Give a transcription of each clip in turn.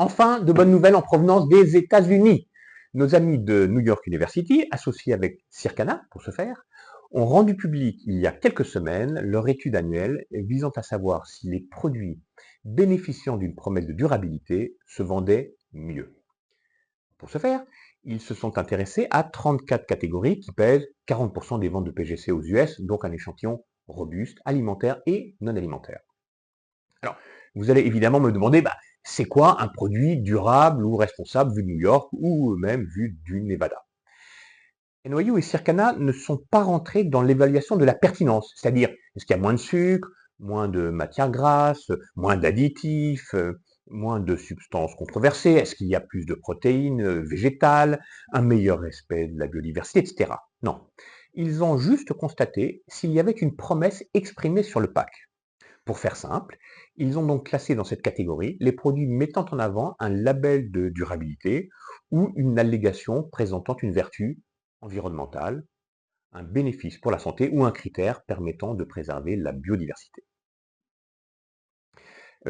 Enfin, de bonnes nouvelles en provenance des États-Unis. Nos amis de New York University, associés avec Circana pour ce faire, ont rendu public il y a quelques semaines leur étude annuelle visant à savoir si les produits bénéficiant d'une promesse de durabilité se vendaient mieux. Pour ce faire, ils se sont intéressés à 34 catégories qui pèsent 40% des ventes de PGC aux US, donc un échantillon robuste, alimentaire et non alimentaire. Alors, vous allez évidemment me demander, c'est quoi un produit durable ou responsable vu de New York ou même vu du Nevada? NYU et Circana ne sont pas rentrés dans l'évaluation de la pertinence, c'est-à-dire est-ce qu'il y a moins de sucre, moins de matières grasses, moins d'additifs, moins de substances controversées, est-ce qu'il y a plus de protéines végétales, un meilleur respect de la biodiversité, etc. Non, ils ont juste constaté s'il y avait une promesse exprimée sur le pack. Pour faire simple, ils ont donc classé dans cette catégorie les produits mettant en avant un label de durabilité ou une allégation présentant une vertu environnementale, un bénéfice pour la santé ou un critère permettant de préserver la biodiversité.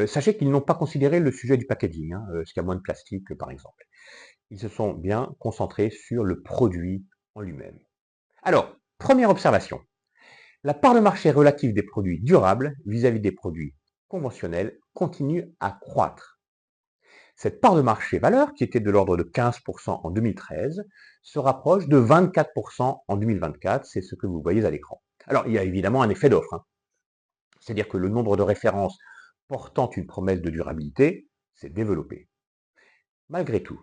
Sachez qu'ils n'ont pas considéré le sujet du packaging, est-ce qu'il y a moins de plastique par exemple. Ils se sont bien concentrés sur le produit en lui-même. Alors, première observation. La part de marché relative des produits durables vis-à-vis des produits conventionnels continue à croître. Cette part de marché valeur, qui était de l'ordre de 15% en 2013, se rapproche de 24% en 2024, c'est ce que vous voyez à l'écran. Alors, il y a évidemment un effet d'offre, c'est-à-dire que le nombre de références portant une promesse de durabilité s'est développé. Malgré tout,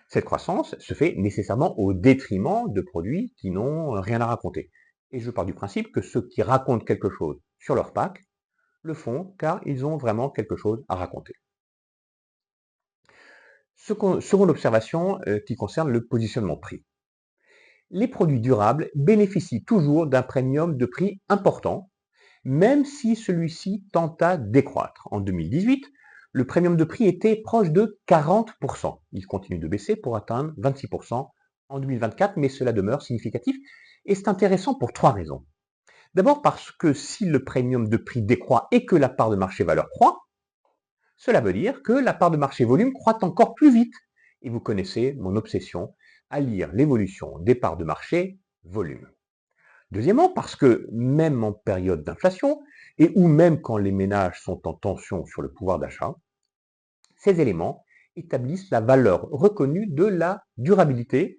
cette croissance se fait nécessairement au détriment de produits qui n'ont rien à raconter. Et je pars du principe que ceux qui racontent quelque chose sur leur pack le font car ils ont vraiment quelque chose à raconter. Seconde observation qui concerne le positionnement prix. Les produits durables bénéficient toujours d'un premium de prix important, même si celui-ci tend à décroître. En 2018, le premium de prix était proche de 40%. Il continue de baisser pour atteindre 26% en 2024, mais cela demeure significatif et c'est intéressant pour 3 raisons. D'abord parce que si le premium de prix décroît et que la part de marché valeur croît, cela veut dire que la part de marché volume croît encore plus vite. Et vous connaissez mon obsession à lire l'évolution des parts de marché volume. Deuxièmement, parce que même en période d'inflation, et ou même quand les ménages sont en tension sur le pouvoir d'achat, ces éléments établissent la valeur reconnue de la durabilité,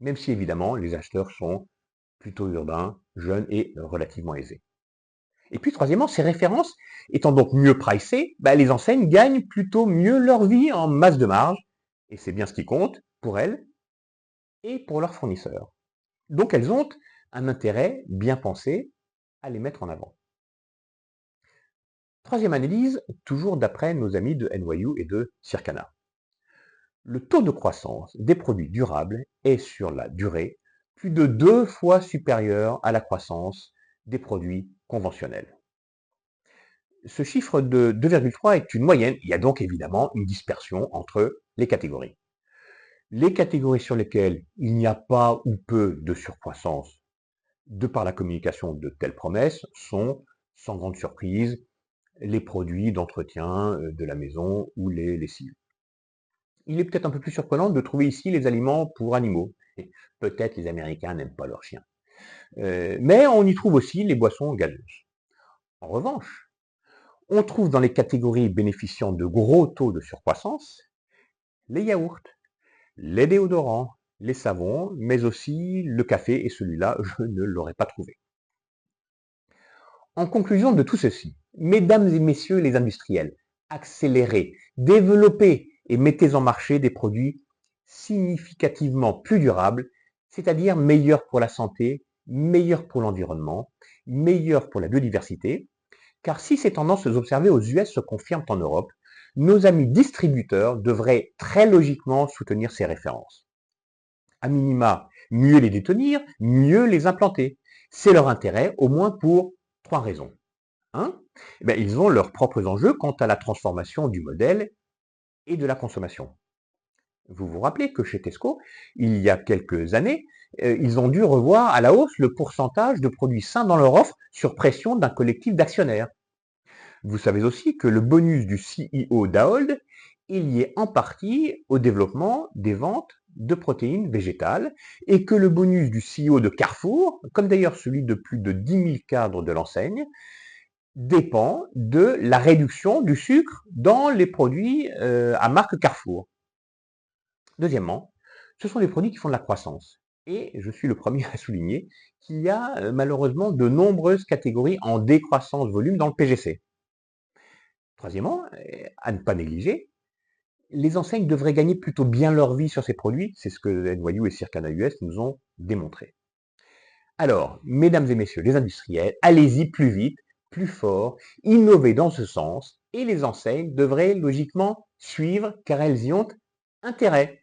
même si évidemment les acheteurs sont plutôt urbains, jeunes et relativement aisés. Et puis troisièmement, ces références étant donc mieux pricées, les enseignes gagnent plutôt mieux leur vie en masse de marge, et c'est bien ce qui compte pour elles et pour leurs fournisseurs. Donc elles ont un intérêt bien pensé à les mettre en avant. Troisième analyse, toujours d'après nos amis de NYU et de Circana. Le taux de croissance des produits durables est sur la durée plus de 2 fois supérieur à la croissance des produits conventionnels. Ce chiffre de 2,3 est une moyenne. Il y a donc évidemment une dispersion entre les catégories. Les catégories sur lesquelles il n'y a pas ou peu de surcroissance de par la communication de telles promesses sont, sans grande surprise, les produits d'entretien de la maison ou les lessives. Il est peut-être un peu plus surprenant de trouver ici les aliments pour animaux. Peut-être les Américains n'aiment pas leurs chiens. Mais on y trouve aussi les boissons gazeuses. En revanche, on trouve dans les catégories bénéficiant de gros taux de surcroissance les yaourts, les déodorants, les savons, mais aussi le café, et celui-là, je ne l'aurais pas trouvé. En conclusion de tout ceci, mesdames et messieurs les industriels, accélérez, développez et mettez en marché des produits significativement plus durables, c'est-à-dire meilleurs pour la santé, meilleurs pour l'environnement, meilleurs pour la biodiversité, car si ces tendances observées aux US se confirment en Europe, nos amis distributeurs devraient très logiquement soutenir ces références. A minima, mieux les détenir, mieux les implanter. C'est leur intérêt, au moins pour 3 raisons. 1, ils ont leurs propres enjeux quant à la transformation du modèle et de la consommation. Vous vous rappelez que chez Tesco, il y a quelques années, ils ont dû revoir à la hausse le pourcentage de produits sains dans leur offre sur pression d'un collectif d'actionnaires. Vous savez aussi que le bonus du CEO d'Ahold est lié en partie au développement des ventes de protéines végétales et que le bonus du CEO de Carrefour, comme d'ailleurs celui de plus de 10 000 cadres de l'enseigne, dépend de la réduction du sucre dans les produits à marque Carrefour. Deuxièmement, ce sont les produits qui font de la croissance. Et je suis le premier à souligner qu'il y a malheureusement de nombreuses catégories en décroissance volume dans le PGC. Troisièmement, à ne pas négliger, les enseignes devraient gagner plutôt bien leur vie sur ces produits, c'est ce que NYU et Circana US nous ont démontré. Alors, mesdames et messieurs les industriels, allez-y plus vite, plus fort, innovez dans ce sens, et les enseignes devraient logiquement suivre car elles y ont intérêt.